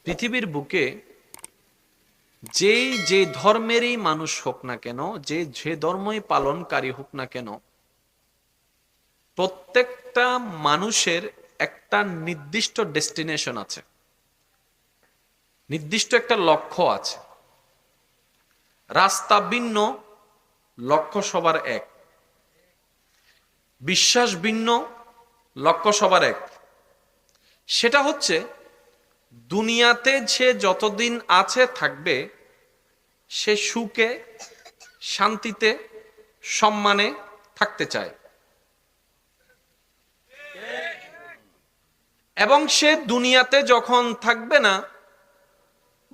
পৃথিবীর বুকে যে ধর্মেরই মানুষ হোক না কেন, যে ধর্মই পালনকারী হোক না কেন, প্রত্যেকটা মানুষের একটা নির্দিষ্ট ডেস্টিনেশন আছে, নির্দিষ্ট একটা লক্ষ্য আছে। রাস্তা ভিন্ন, লক্ষ্য সবার এক। বিশ্বাস ভিন্ন, লক্ষ্য সবার এক। সেটা হচ্ছে দুনিয়াতে সে যতদিন আছে থাকবে, সে সুখে, শান্তিতে, সম্মানে থাকতে চায়, এবং সে দুনিয়াতে যখন থাকবে না,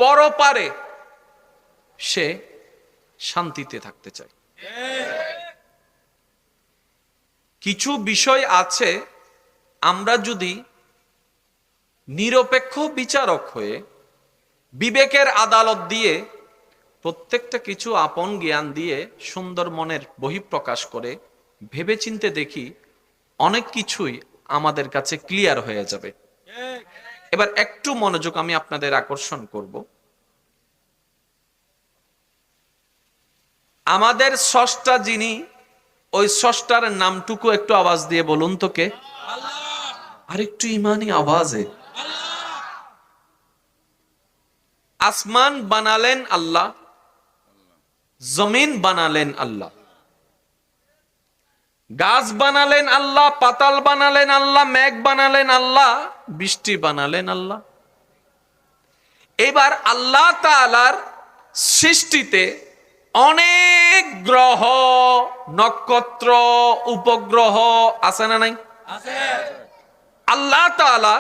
পরপারে সে শান্তিতে থাকতে চায়। কিছু বিষয় আছে, আমরা যদি নিরপেক্ষ বিচারক হয়ে বিবেকের আদালত দিয়ে প্রত্যেকটা কিছু আপন জ্ঞান দিয়ে সুন্দর মনের বহিঃপ্রকাশ করে ভেবেচিন্তে দেখি, অনেক কিছুই আমাদের কাছে ক্লিয়ার হয়ে যাবে। এবার একটু মনোযোগ আমি আপনাদের আকর্ষণ করব। আমাদের স্রষ্টা যিনি, ওই স্রষ্টার নামটুকু একটু আওয়াজ দিয়ে বলুন তো কে? আর একটু ইমানি আওয়াজে। আসমান বানালেন আল্লাহ, জমিন বানালেন আল্লাহ, গাছ বানালেন আল্লাহ, পাতাল বানালেন আল্লাহ, মেঘ বানালেন আল্লাহ, বৃষ্টি বানালেন আল্লাহ। এবার আল্লাহ তাআলার সৃষ্টিতে অনেক গ্রহ, নক্ষত্র, উপগ্রহ আছে না নাই? আছে। আল্লাহ তাআলা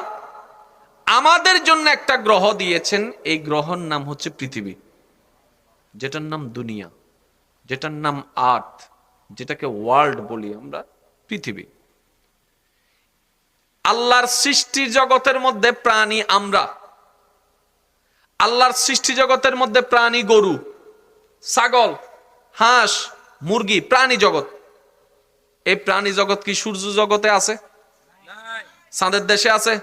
আমাদের জন্য একটা গ্রহ দিয়েছেন, এই গ্রহর নাম হচ্ছে পৃথিবী, যেটার নাম দুনিয়া, যেটার নাম আর্থ, যেটাকে ওয়ার্ল্ড বলি আমরা, পৃথিবী। আল্লাহর সৃষ্টি জগতের মধ্যে প্রাণী আমরা, আল্লাহর সৃষ্টি জগতের মধ্যে প্রাণী গরু, ছাগল, হাঁস, মুরগি, প্রাণী জগৎ। এই প্রাণী জগৎ কি সূর্য জগতে আছে? চাঁদের দেশে আছে?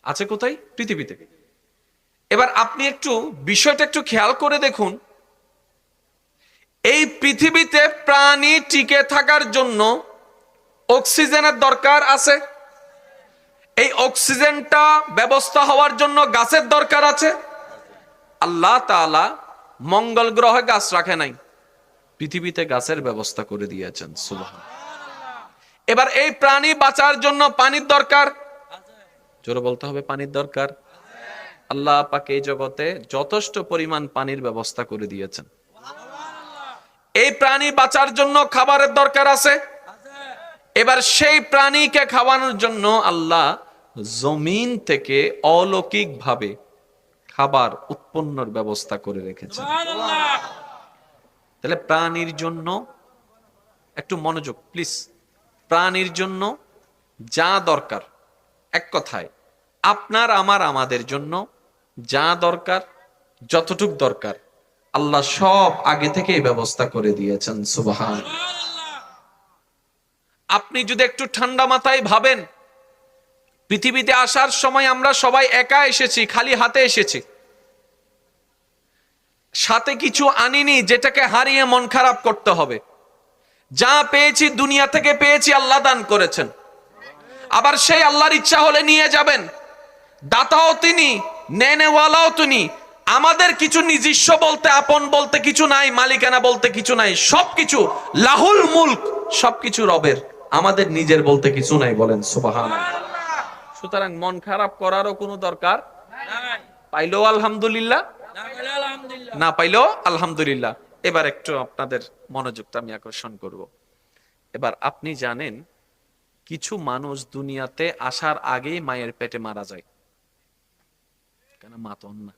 আছে কোথায়? পৃথিবীতে। এবার আপনি একটু বিষয়টা একটু খেয়াল করে দেখুন, এই পৃথিবীতে প্রাণী টিকে থাকার জন্য অক্সিজেনের দরকার আছে। এই অক্সিজেনটা ব্যবস্থা হওয়ার জন্য গাছের দরকার আছে। আল্লাহ তাআলা মঙ্গল গ্রহে গাছ রাখে নাই, পৃথিবীতে গাছের ব্যবস্থা করে দিয়েছেন। সুবহান। এবার এই প্রাণী বাঁচার জন্য পানির দরকার, জোরে বলতে হবে, পানির দরকার। আল্লাহ পাক এই জগতে যথেষ্ট পরিমাণ পানির ব্যবস্থা করে দিয়েছেন। এই প্রাণী বাঁচার জন্য খাবারের দরকার আছে। এবার সেই প্রাণীকে খাওয়ানোর জন্য আল্লাহ জমিন থেকে অলৌকিক ভাবে খাবার উৎপন্নর ব্যবস্থা করে রেখেছেন। তাহলে প্রাণীর জন্য একটু মনোযোগ প্লিজ, প্রাণীর জন্য যা দরকার, এক কথায় আপনার আমার আমাদের জন্য যা দরকার, যতটুক দরকার, আল্লাহ সব আগে থেকেই ব্যবস্থা করে দিয়েছেন। সুবহান। আপনি যদি একটু ঠান্ডা মাথায় ভাবেন, পৃথিবীতে আসার সময় আমরা সবাই একা এসেছি, খালি হাতে এসেছি, সাথে কিছু আনিনি যেটাকে হারিয়ে মন খারাপ করতে হবে। যা পেয়েছি দুনিয়া থেকে পেয়েছি, আল্লাহ দান করেছেন। আবার সেই আল্লাহর ইচ্ছা হলে নিয়ে যাবেন। দাতাও তিনি, নেনেওয়ালাও তিনি। আমাদের কিছু নিজস্ব বলতে, আপন বলতে কিছু নাই, মালিকানা বলতে কিছু নাই, সবকিছু লাহুল মুলক, সবকিছু রবের, আমাদের নিজের বলতে কিছু নাই। বলেন সুবহানাল্লাহ। সুতরাং মন খারাপ করারও কোনো দরকার নাই। পাইলেও আলহামদুলিল্লাহ, না পাইলেও আলহামদুলিল্লাহ। এবার একটু আপনাদের মনোযোগটা আমি আকর্ষণ করব। এবার আপনি জানেন, কিছু মানুষ দুনিয়াতে আসার আগেই মায়ের পেটে মারা যায়, কেন? মা তো না।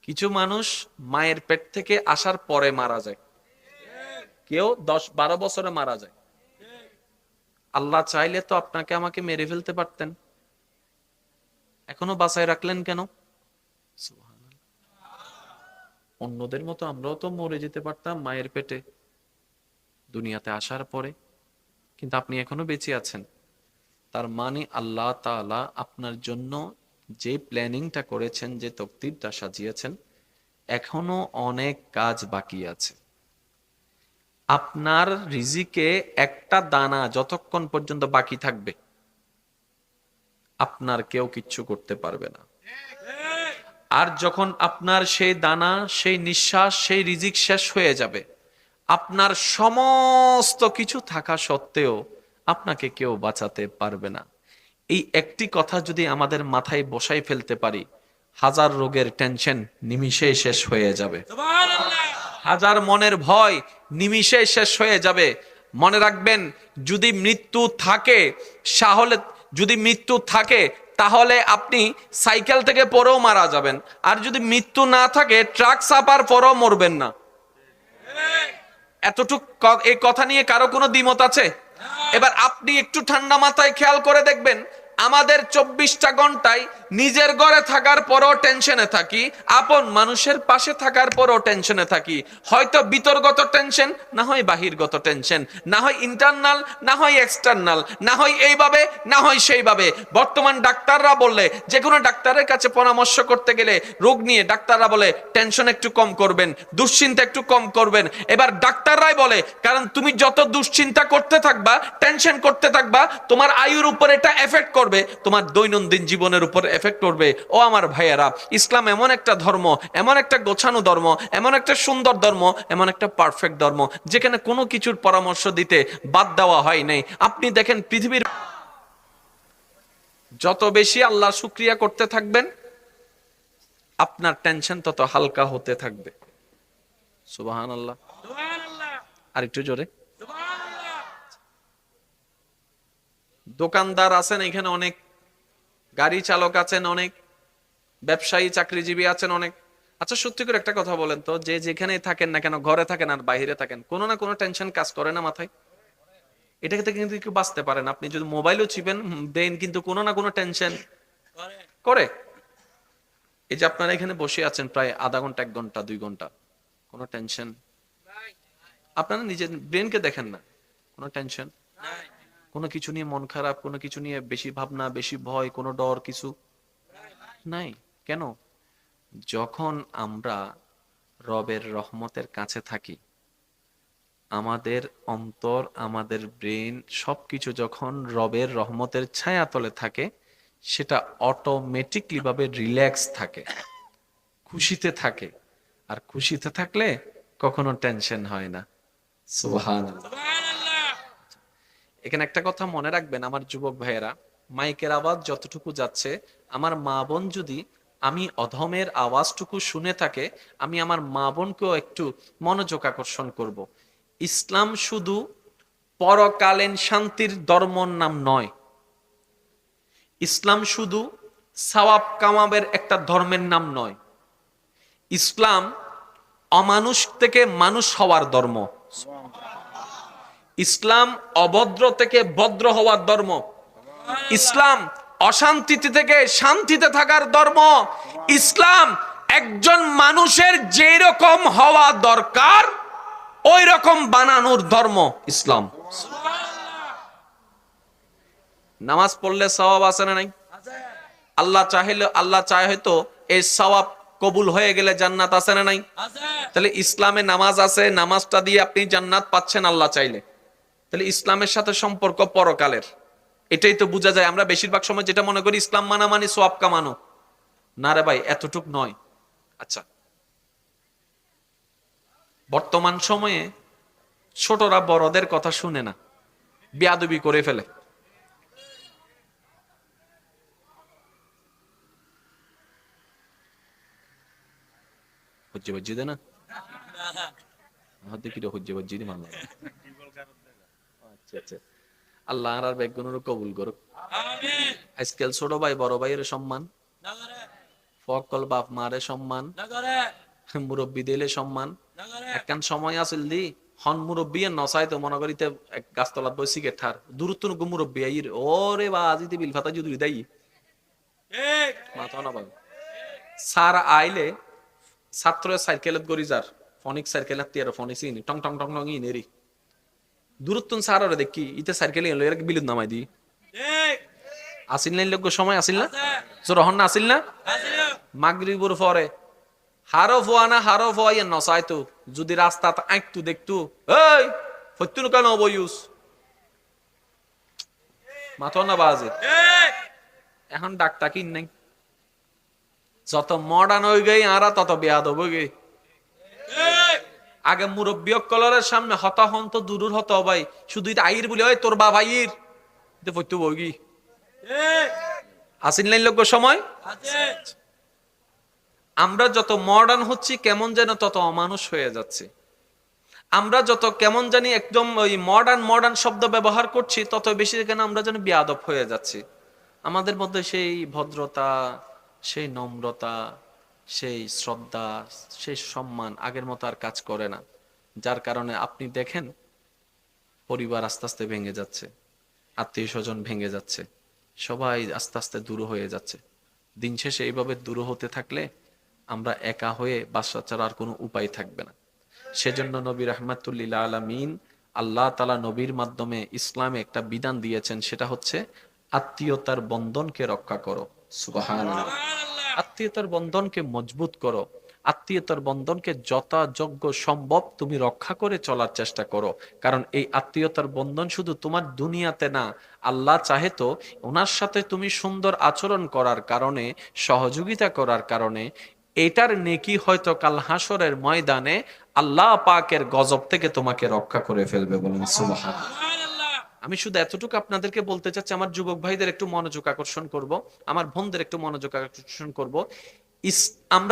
কিছু মানুষ মায়ের পেট থেকে আসার পরে মারা যায়, কেউ 10-12 বছরে মারা যায়। আল্লাহ চাইলে তো আপনাকে আমাকে মেরে ফেলতে পারতেন, এখনো বাঁচায় রাখলেন কেন? অন্যদের মতো আমরাও তো মরে যেতে পারতাম মায়ের পেটে দুনিয়াতে আসার পরে, কিন্তু আপনি এখনো বেঁচে আছেন। তার মানে আল্লাহ তাআলা আপনার জন্য যে প্ল্যানিংটা করেছেন, যে তকদিরটা সাজিয়েছেন, এখনো অনেক কাজ বাকি আছে। আপনার রিজিকে একটা দানা যতক্ষণ পর্যন্ত বাকি থাকবে, আপনার কেউ কিচ্ছু করতে পারবে না। আর যখন আপনার সেই দানা, সেই নিঃশ্বাস, সেই রিজিক শেষ হয়ে যাবে, আপনার সমস্ত কিছু থাকা সত্ত্বেও আপনাকে কেউ বাঁচাতে পারবে না। এই একটি কথা যদি আমাদের মাথায় বসাই ফেলতে পারি, হাজার রোগের টেনশন নিমিষেই শেষ হয়ে যাবে, হাজার মনের ভয় নিমিষেই শেষ হয়ে যাবে। মনে রাখবেন, যদি মৃত্যু থাকে, তাহলে আপনি সাইকেল থেকে পরেও মারা যাবেন, আর যদি মৃত্যু না থাকে ট্রাক চাপার পরেও মরবেন না। এতটুক এই কথা নিয়ে কারো কোনো দ্বিমত আছে? এবার আপনি একটু ঠান্ডা মাথায় খেয়াল করে দেখবেন, আমাদের 24টা ঘন্টায় নিজের ঘরে থাকার পরও টেনশনে থাকি, আপন মানুষের পাশে থাকার পরও টেনশনে থাকি। হয়তো ভিতরগত টেনশন, না হয় বাহিরগত টেনশন, না হয় ইন্টারনাল, না হয় এক্সটার্নাল, না হয় এইভাবে, না হয় সেইভাবে। বর্তমান ডাক্তাররা বললে, যে কোনো ডাক্তারের কাছে পরামর্শ করতে গেলে রোগ নিয়ে ডাক্তাররা বলে টেনশন একটু কম করবেন, দুশ্চিন্তা একটু কম করবেন। এবার ডাক্তাররাই বলে, কারণ তুমি যত দুশ্চিন্তা করতে থাকবা, টেনশন করতে থাকবা, তোমার আয়ুর উপর এটা এফেক্ট করবে, তোমার দৈনন্দিন জীবনের উপর এফেক্ট করবে। ও আমার ভাইয়েরা, ইসলাম এমন একটা ধর্ম, এমন একটা গোছানো ধর্ম, এমন একটা সুন্দর ধর্ম, এমন একটা পারফেক্ট ধর্ম, যেখানে কোনো কিছুর পরামর্শ দিতে বাদ দেওয়া হয় নাই। আপনি দেখেন, পৃথিবীর যত বেশি আল্লাহর শুকরিয়া করতে থাকবেন, আপনার টেনশন তত হালকা হতে থাকবে। সুবহানাল্লাহ। আর একটু জোরে। দোকানদার আছেন এখানে অনেক, গাড়ি চালক আছেন অনেক, ব্যবসায়ী চাকরিজীবী আছেন অনেক। আচ্ছা, সত্যি করে একটা কথা বলেন তো, যে যেখানে থাকেন না কেন, ঘরে থাকেন আর বাইরে থাকেন, কোনো না কোনো টেনশন কাজ করে না মাথায়? এটা থেকে কিন্তু কেউ বাঁচতে পারেন। আপনি যদি মোবাইলও চিপেন দেন, কিন্তু কোনো না কোনো টেনশন করে। এই যে আপনারা এখানে বসে আছেন প্রায় আধা ঘন্টা, 1 ঘন্টা, 2 ঘন্টা, কোনো টেনশন? আপনারা নিজের ব্রেনকে দেখেন না, কোনো টেনশন, কোনো কিছু নিয়ে মন খারাপ, কোনো কিছু নিয়ে বেশি ভাবনা, বেশি ভয়, কোনো ডর, কিছু নাই। কেন? যখন আমরা রবের রহমতের কাছে থাকি, আমাদের অন্তর, আমাদের ব্রেন সবকিছু যখন রবের রহমতের ছায়াতলে থাকে, সেটা অটোমেটিকলি ভাবে রিল্যাক্স থাকে, খুশিতে থাকে। আর খুশিতে থাকলে কখনো টেনশন হয় না। সুবহানাল্লাহ। এখানে একটা কথা মনে রাখবেন আমার যুবক ভাইয়েরা, মাইকের আওয়াজ যতটুকু যাচ্ছে, আমার মা বোন যদি আমি অধমের আওয়াজটুকু শুনে থাকে, আমি আমার মা বোনকেও একটু মনোযোগ আকর্ষণ করব। ইসলাম শুধু পরকালীন শান্তির ধর্মর নাম নয়, ইসলাম শুধু সওয়াব কামাবের একটা ধর্মের নাম নয়, ইসলাম অমানুষ থেকে মানুষ হওয়ার ধর্ম। ইসলাম অভদ্র থেকে ভদ্র হওয়ার ধর্ম। ইসলাম অশান্তিতে থেকে শান্তিতে থাকার ধর্ম। ইসলাম একজন মানুষের যেই রকম হওয়া দরকার ওই রকম বানানোর ধর্ম ইসলাম। নামাজ পড়লে সওয়াব আছে না নাই? আল্লাহ চাইলে, আল্লাহ চায় হয়তো এই সওয়াব কবুল হয়ে গেলে জান্নাত আছে না নাই? তাহলে ইসলামে নামাজ আছে, নামাজটা দিয়ে আপনি জান্নাত পাচ্ছেন আল্লাহ চাইলে। তাহলে ইসলামের সাথে সম্পর্ক পরকালের, এটাই তো বোঝা যায়। আমরা বেশিরভাগ সময় যেটা মনে করি ইসলাম মানা মানে সওয়াব কামানো, না রে ভাই, এতটুক নয়। আচ্ছা, বর্তমান সময়ে ছোটরা বড়দের কথা শুনে না, বেয়াদবি করে ফেলে। হজ্জে বজ্জি দে না, দেখি হজ্জে বজ্জি দি মানলাম। আচ্ছা আচ্ছা, আল্লাহ আর বেগুনের কবুল করুক। আজকাল ছোট ভাই বড় ভাইয়ের সম্মান, ফকল বাপ মারে সম্মান, মুরব্বী দিলে সম্মান। একখান সময় আসল দি হন মুরব্বী নসাই তো মনে করিতে গাছতলাত বই সিগারেট ঠার দূরত্ব মুরব্বী আইর ওরে বা আজিতে বিল ফাতা যদি দেই মাথা না বাবু সার আইলে ছাত্র সাইকেলত গড়ি যার ফনিক সাইকেলত তিয়ার ফনিক ইনি টং টং টং টং ইনেরি দূরত্ব সার দেখি ইতে সাইকেল এলো এর বিলুদ নামাই দি আসিল নাই লোক সময় আসিল না রহন না আসিল না মাগরিবুর পরে হারো ফোয়া না হারো ফোয়া ইয়ে নসাইতো যদি রাস্তা আঁকতু দেখতু এই ফত্যুন কেন বইউস মাথা না বাজে এখন ডাক্তার কিন নাই যত মডার্ন হয়ে গই আরা তত বেয়াদ হয়ে গই আগে মুরব্বী কলরের সামনে হতাহন তো দূর হতো ভাই শুধু আইর বলে ওই তোর বাবা আইর ফত্যু বগি আসিল নাই লোক সময় আমরা যত মডার্ন হচ্ছি কেমন যেন তত অমানুষ হয়ে যাচ্ছে আমরা যত কেমন জানি একদম ওই মডার্ন শব্দ ব্যবহার করছি তত বেশি কেন আমরা যেন বেয়াদব হয়ে যাচ্ছি আমাদের মধ্যে সেই ভদ্রতা সেই নম্রতা সেই শ্রদ্ধা সেই সম্মান আগের মতো আর কাজ করে না যার কারণে আপনি দেখেন পরিবার আস্তে আস্তে ভেঙে যাচ্ছে আত্মীয় স্বজন ভেঙে যাচ্ছে সবাই আস্তে আস্তে দূর হয়ে যাচ্ছে দিন শেষে এইভাবে দূর হতে থাকলে আমরা একা হয়ে বাঁচা ছাড়া আর কোনো উপায় থাকবে না সেজন্য নবী রাহমাতুল্লিল আলামিন আল্লাহ তাআলা নবীর মাধ্যমে ইসলামে একটা বিধান দিয়েছেন সেটা হচ্ছে আত্মীয়তার বন্ধনকে রক্ষা করো সুবহানাল্লাহ আত্মীয়তার বন্ধনকে মজবুত করো আত্মীয়তার বন্ধনকে যথাযোগ্য সম্ভব তুমি রক্ষা করে চলার চেষ্টা করো কারণ এই আত্মীয়তার বন্ধন শুধু তোমার দুনিয়াতে না আল্লাহ চাহে তো ওনার সাথে তুমি সুন্দর আচরণ করার কারণে সহযোগিতা করার কারণে এটার নেকি হয়তো কাল হাসরের ময়দানে আল্লাহ পাকের গজব থেকে তোমাকে রক্ষা করে ফেলবে বলেন সুবহানাল্লাহ আমি শুধু এতটুকু আপনাদেরকে বলতে চাচ্ছি আমার যুবক ভাইদের একটু মনোযোগ আকর্ষণ করব আমার বোনদের একটু মনোযোগ আকর্ষণ করব আমরা